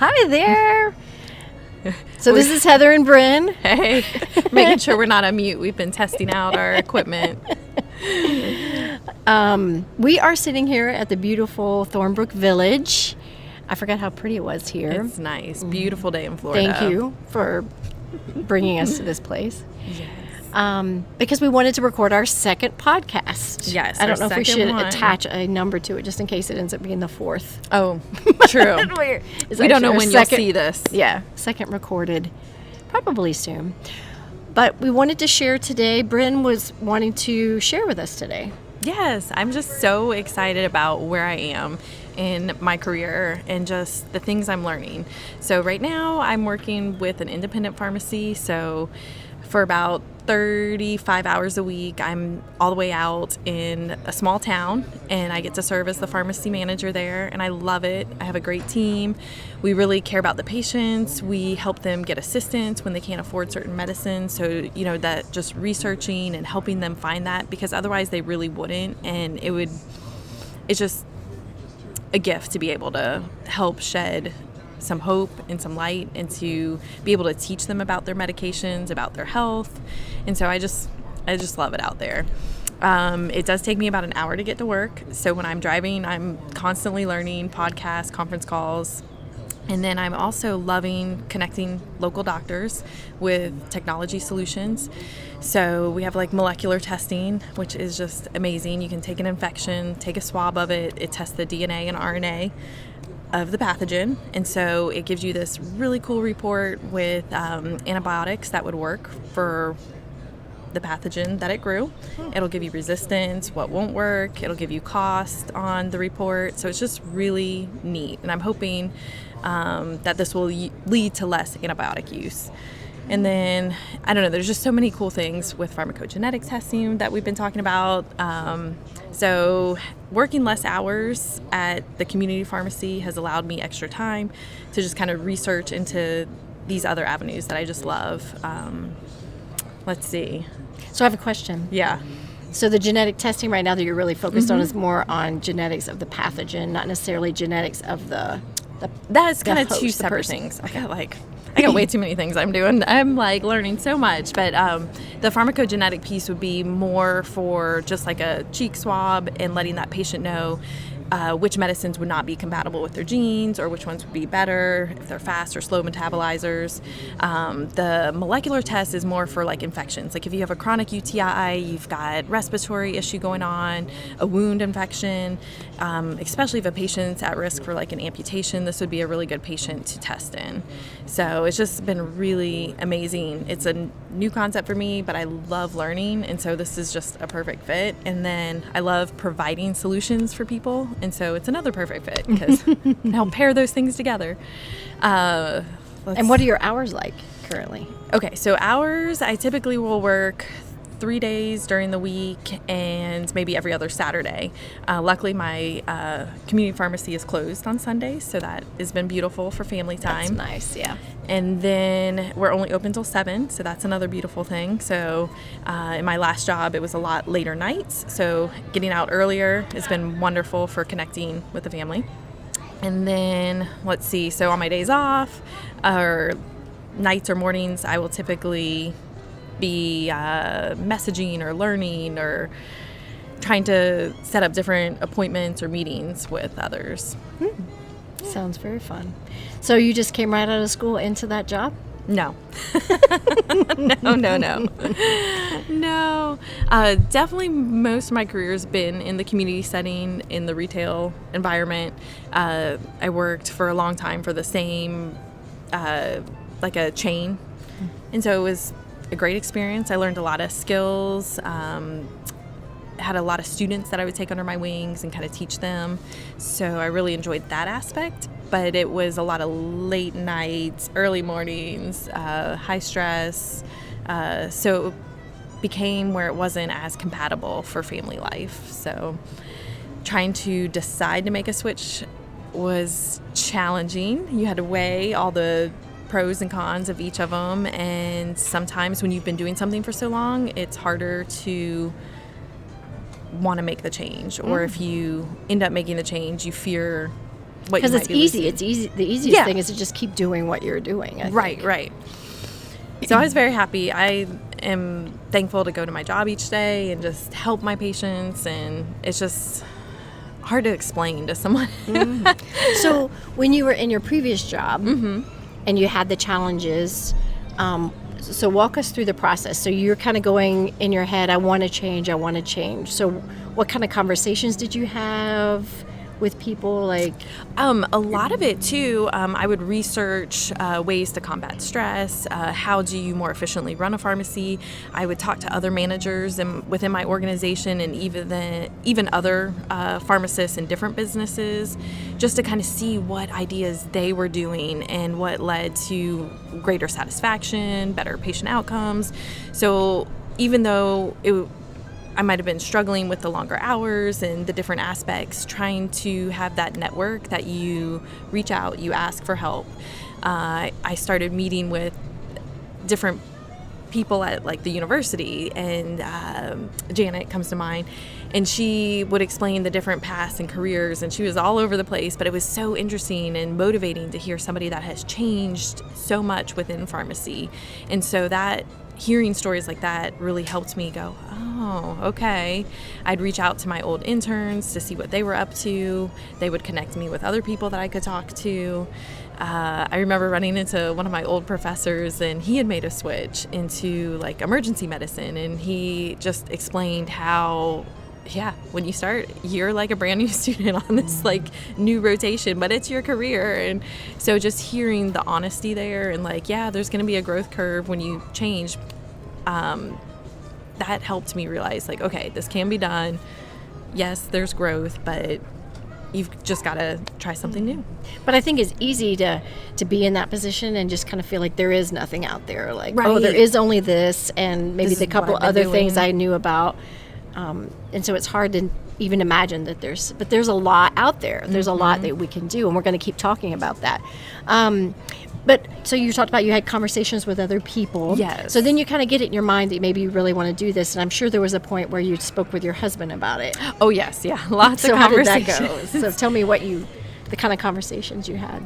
Hi there. So this is Heather and Bryn. Hey, making sure we're not on mute. We've been testing out our equipment. We are sitting here at the beautiful Thornbrook Village. I forgot how pretty it was here. It's nice. Beautiful day in Florida. Thank you for bringing us to this place. Yes. Because we wanted to record our second podcast. Yes, I don't know if we should one. attach a number to it just in case it ends up being the fourth. Oh, true. We don't know when you'll see this. Yeah, second recorded, probably soon. But we wanted to share today. Bryn was wanting to share with us today. Yes, I'm just so excited about where I am in my career and just the things I'm learning. So right now I'm working with an independent pharmacy. So for about 35 hours a week, I'm all the way out in a small town, and I get to serve as the pharmacy manager there, and I love it. I have a great team. We really care about the patients. We help them get assistance when they can't afford certain medicines. So, that just researching and helping them find that, because otherwise they really wouldn't, and it's just a gift to be able to help shed some hope and some light, and to be able to teach them about their medications, about their health. And so I just love it out there. It does take me about an hour to get to work. So when I'm driving, I'm constantly learning podcasts, conference calls. And then I'm also loving connecting local doctors with technology solutions. So we have molecular testing, which is just amazing. You can take an infection, take a swab of it. It tests the DNA and RNA of the pathogen, and so it gives you this really cool report with antibiotics that would work for the pathogen that it grew. It'll give you resistance, what won't work. It'll give you cost on the report. So it's just really neat, and I'm hoping that this will lead to less antibiotic use. And then, I don't know, there's just so many cool things with pharmacogenetic testing that we've been talking about. So working less hours at the community pharmacy has allowed me extra time to just kind of research into these other avenues that I just love. Let's see. So I have a question. Yeah. So the genetic testing right now that you're really focused on is more on genetics of the pathogen, not necessarily genetics of the That's kind of host, two separate things. I got way too many things I'm doing. I'm learning so much, but the pharmacogenetic piece would be more for just a cheek swab and letting that patient know which medicines would not be compatible with their genes, or which ones would be better if they're fast or slow metabolizers. The molecular test is more for infections. If you have a chronic UTI, you've got respiratory issue going on, a wound infection, especially if a patient's at risk for an amputation, this would be a really good patient to test in. So it's just been really amazing. It's a new concept for me, but I love learning, and so this is just a perfect fit. And then I love providing solutions for people, and so it's another perfect fit because I'll pair those things together. And what are your hours like currently? Okay, so hours, I typically will work 3 days during the week and maybe every other Saturday. Luckily, my community pharmacy is closed on Sundays, so that has been beautiful for family time. That's nice, yeah. And then we're only open till 7, so that's another beautiful thing. So in my last job, it was a lot later nights, so getting out earlier has been wonderful for connecting with the family. And then, let's see, so on my days off, or nights or mornings, I will typically be messaging or learning or trying to set up different appointments or meetings with others. Sounds very fun. So you just came right out of school into that job? No. No. Definitely most of my career has been in the community setting, in the retail environment. I worked for a long time for the same, a chain. And so it was a great experience. I learned a lot of skills, had a lot of students that I would take under my wings and kind of teach them. So I really enjoyed that aspect, but it was a lot of late nights, early mornings, high stress. So it became where it wasn't as compatible for family life. So trying to decide to make a switch was challenging. You had to weigh all the pros and cons of each of them, and sometimes when you've been doing something for so long, it's harder to want to make the change, or if you end up making the change, you fear what you Because might it's be easy. losing. It's easy. The easiest Yeah. thing is to just keep doing what you're doing. I think. Right. So I was very happy. I am thankful to go to my job each day and just help my patients, and it's just hard to explain to someone. So when you were in your previous job and you had the challenges, so walk us through the process. So you're kind of going in your head, I want to change. So what kind of conversations did you have with people? Like, A lot of it too, I would research ways to combat stress. How do you more efficiently run a pharmacy? I would talk to other managers within my organization, and even other pharmacists in different businesses, just to kind of see what ideas they were doing and what led to greater satisfaction, better patient outcomes. So even though I might have been struggling with the longer hours and the different aspects, trying to have that network that you reach out, you ask for help. I started meeting with different people at like the university, and Janet comes to mind, and she would explain the different paths and careers, and she was all over the place, but it was so interesting and motivating to hear somebody that has changed so much within pharmacy. And so that hearing stories like that really helped me go, oh, okay. I'd reach out to my old interns to see what they were up to. They would connect me with other people that I could talk to. I remember running into one of my old professors, and he had made a switch into like emergency medicine, and he just explained how, yeah, when you start, you're like a brand new student on this like new rotation, but it's your career. And so just hearing the honesty there, and like, yeah, there's going to be a growth curve when you change, that helped me realize like, okay, this can be done. Yes, there's growth, but you've just got to try something new. but I think it's easy to be in that position and just kind of feel like there is nothing out there. Like, Right. oh, there is only this, and maybe This the is what couple I've been other things doing. I knew about. And so it's hard to even imagine that there's a lot out there. There's a lot that we can do, and we're going to keep talking about that. But so you talked about you had conversations with other people. Yes. So then you kind of get it in your mind that maybe you really want to do this, and I'm sure there was a point where you spoke with your husband about it. Oh yes, yeah, lots So of how did that conversations. go? So tell me the kind of conversations you had.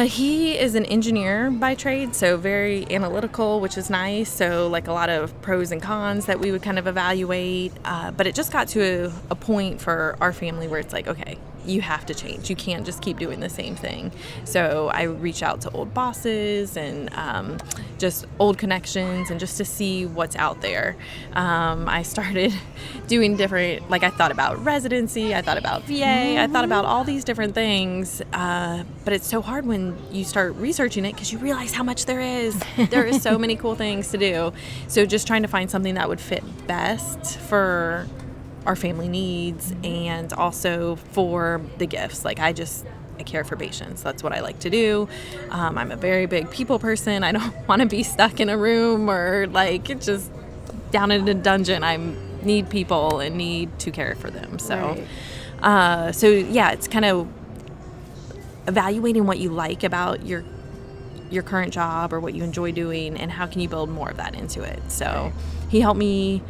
He is an engineer by trade, so very analytical, which is nice. So like a lot of pros and cons that we would kind of evaluate. But it just got to a point for our family where it's like, okay, you have to change. You can't just keep doing the same thing. So I reached out to old bosses and just old connections, and just to see what's out there. I started doing different, like I thought about residency, I thought about VA, I thought about all these different things. But it's so hard when you start researching it, because you realize how much there is. There is so many cool things to do. So just trying to find something that would fit best for our family needs, and also for the gifts. Like I care for patients. That's what I like to do. I'm a very big people person. I don't want to be stuck in a room or like just down in a dungeon. I need people and need to care for them. So, so yeah, it's kind of evaluating what you like about your current job or what you enjoy doing, and how can you build more of that into it. So he helped me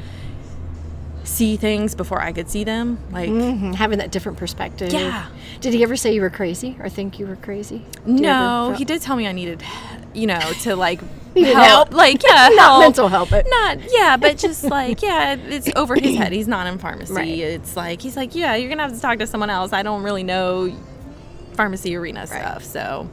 see things before I could see them, like Having that different perspective. Yeah. Did he ever say you were crazy or think you were crazy? no, he did tell me I needed, to like Needed help. help. Like yeah, Not help. mental help, but but just like, yeah, it's over his head. He's not in pharmacy. Right. It's like, he's like, yeah, you're gonna have to talk to someone else. I don't really know pharmacy arena stuff. So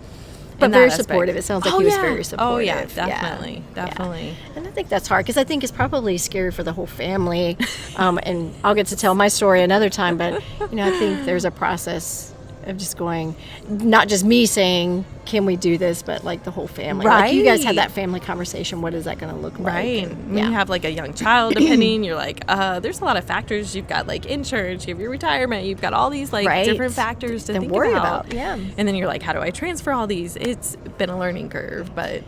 but in that very aspect. supportive. It sounds like Oh, he was yeah. very supportive. Oh yeah, definitely. And I think that's hard, because I think it's probably scary for the whole family. And I'll get to tell my story another time, but I think there's a process of just going, not just me saying, can we do this, but like the whole family. Like you guys had that family conversation. What is that going to look like? Right. And, When you have like a young child, depending, you're like, there's a lot of factors. You've got like insurance, you have your retirement, you've got all these like different factors to think worry about. Yeah. And then you're like, how do I transfer all these? It's been a learning curve, but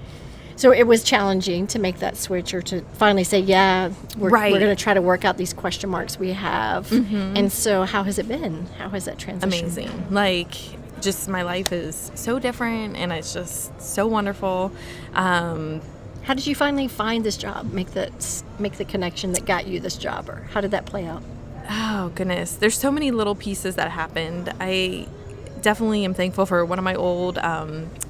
So it was challenging to make that switch, or to finally say, yeah, we're going to try to work out these question marks we have. And so how has it been? How has that transition? amazing. Like, just my life is so different, and it's just so wonderful. How did you finally find this job, make the connection that got you this job, or how did that play out? Oh goodness, there's so many little pieces that happened. I definitely am thankful for one of my old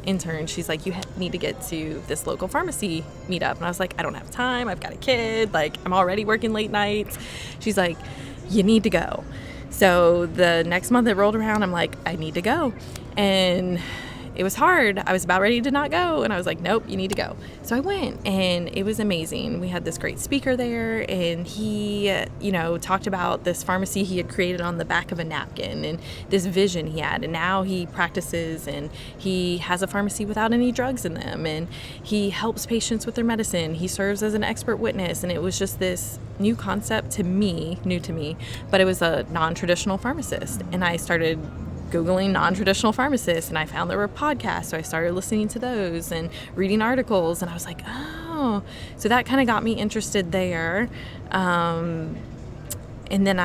interns. She's like, you need to get to this local pharmacy meetup. And I was like, I don't have time. I've got a kid. Like, I'm already working late nights. She's like, you need to go. So the next month it rolled around. I'm like, I need to go. And it was hard. I was about ready to not go. And I was like, nope, you need to go. So I went, and it was amazing. We had this great speaker there, and he, talked about this pharmacy he had created on the back of a napkin and this vision he had. And now he practices, and he has a pharmacy without any drugs in them. And he helps patients with their medicine. He serves as an expert witness. And it was just this new concept to me, new to me, but it was a non-traditional pharmacist. And I started Googling non-traditional pharmacists, and I found there were podcasts, so I started listening to those and reading articles, and I was like, oh, so that kind of got me interested there. And then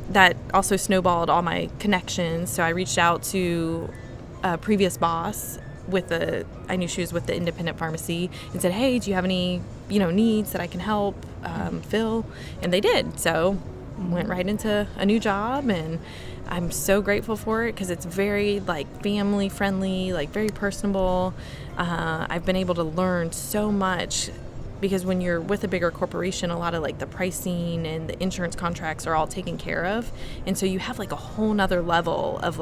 that also snowballed all my connections, so I reached out to a previous boss I knew she was with the independent pharmacy, and said, hey, do you have any, needs that I can help fill? And they did, so went right into a new job, and I'm so grateful for it because it's very family friendly, very personable. I've been able to learn so much because when you're with a bigger corporation, a lot of the pricing and the insurance contracts are all taken care of. And so you have a whole nother level of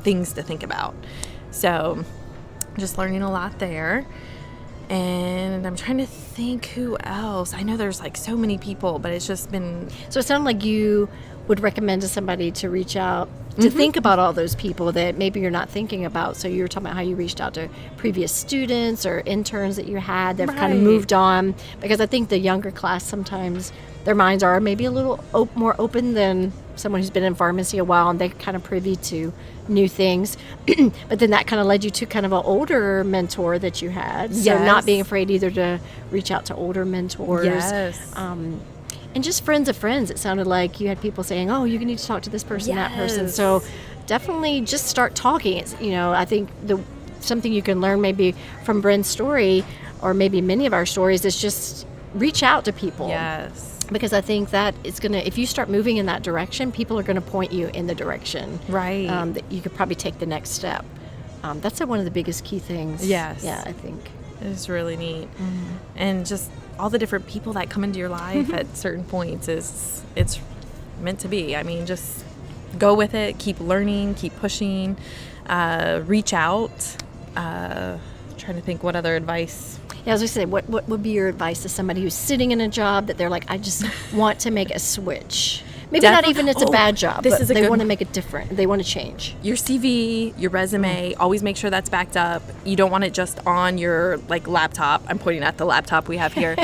things to think about. So just learning a lot there. And I'm trying to think who else. I know there's so many people, but it's just been... So it sounded like you would recommend to somebody to reach out to think about all those people that maybe you're not thinking about. So you were talking about how you reached out to previous students or interns that you had that have kind of moved on. Because I think the younger class, sometimes their minds are maybe a little more open than someone who's been in pharmacy a while, and they're kind of privy to new things. But then that kind of led you to kind of an older mentor that you had. So not being afraid either to reach out to older mentors. Yes. And just friends of friends. It sounded like you had people saying, oh, you need to talk to this person, that person. So definitely just start talking. It's, I think something you can learn maybe from Bryn's story, or maybe many of our stories, is just reach out to people. Yes. Because I think that it's going to, if you start moving in that direction, people are going to point you in the direction. Right. That you could probably take the next step. That's one of the biggest key things. Yes. Yeah, I think. It's really neat. And just all the different people that come into your life at certain points it's meant to be. I mean, just go with it, keep learning, keep pushing, reach out. Trying to think what other advice. Yeah, as we say, what would be your advice to somebody who's sitting in a job that they're like, I just want to make a switch? Maybe not even it's a bad job, but they want to make it different. They want to change. Your CV, your resume, always make sure that's backed up. You don't want it just on your laptop. I'm pointing at the laptop we have here.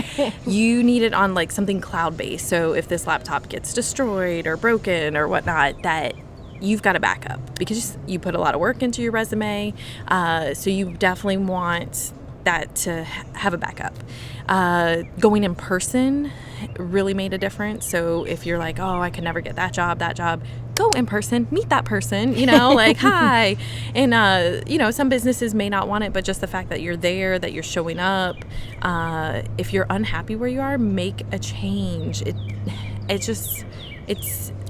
You need it on something cloud-based. So if this laptop gets destroyed or broken or whatnot, that you've got a backup because you put a lot of work into your resume. So you definitely want that to have a backup. Going in person really made a difference. So if you're like, oh, I could never get that job, go in person, meet that person, hi. And, some businesses may not want it, but just the fact that you're there, that you're showing up, if you're unhappy where you are, make a change.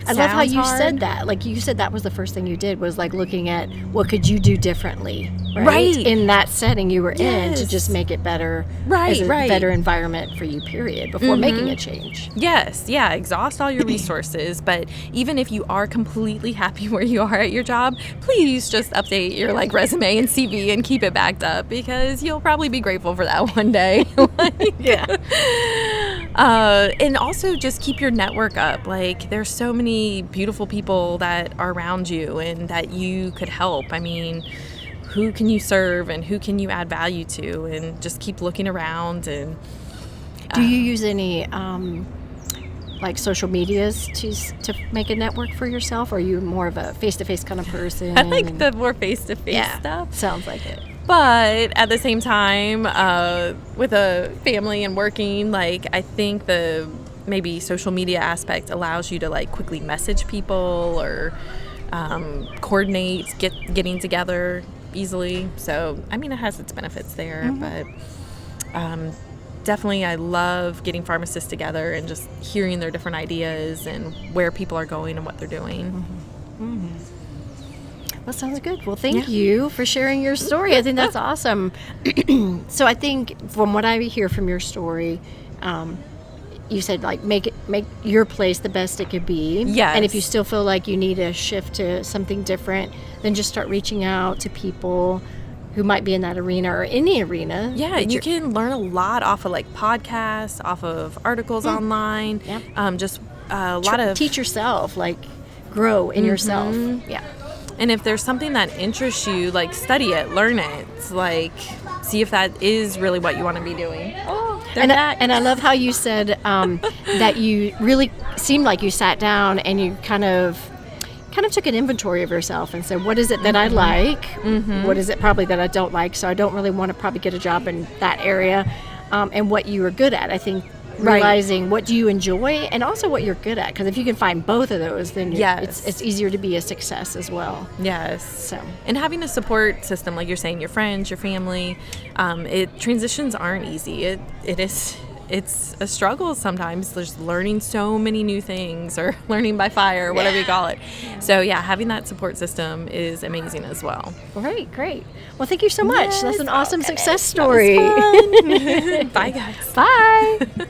I love how you said that. You said that was the first thing you did was looking at what could you do differently, right? In that setting you were in to just make it better, as a better environment for you, period, before making a change. Yes, yeah, exhaust all your resources, but even if you are completely happy where you are at your job, please just update your resume and CV and keep it backed up because you'll probably be grateful for that one day. Yeah. And also just keep your network up. There's so many beautiful people that are around you and that you could help. I mean, who can you serve and who can you add value to? And just keep looking around. And do you use any social medias to make a network for yourself, or are you more of a face-to-face kind of person? I like the more face-to-face stuff. Sounds like it. But at the same time, with a family and working, I think the maybe social media aspect allows you to quickly message people or coordinate getting together easily. So I mean, it has its benefits there, but definitely I love getting pharmacists together and just hearing their different ideas and where people are going and what they're doing. Well, sounds good. Well, thank you for sharing your story. I think that's awesome. So I think from what I hear from your story, you said like make your place the best it could be. Yes. And if you still feel like you need to shift to something different, then just start reaching out to people who might be in that arena or any arena. Yeah, you can learn a lot off of like podcasts, off of articles online. Yeah. Just a lot of teach yourself, like grow in yourself. Yeah. And if there's something that interests you, like study it, learn it, like see if that is really what you want to be doing. And I love how you said that you really seemed like you sat down and you kind of took an inventory of yourself and said, what is it that I like? What is it probably that I don't like? So I don't really want to probably get a job in that area. And what you are good at. I think realizing what do you enjoy and also what you're good at. Because if you can find both of those, then it's easier to be a success as well. Yes. So. And having a support system, like you're saying, your friends, your family, transitions aren't easy. It's a struggle sometimes. There's learning so many new things or learning by fire or whatever you call it. So yeah, having that support system is amazing as well. Great. Well, thank you so much. That's an awesome success story. Bye guys. Bye.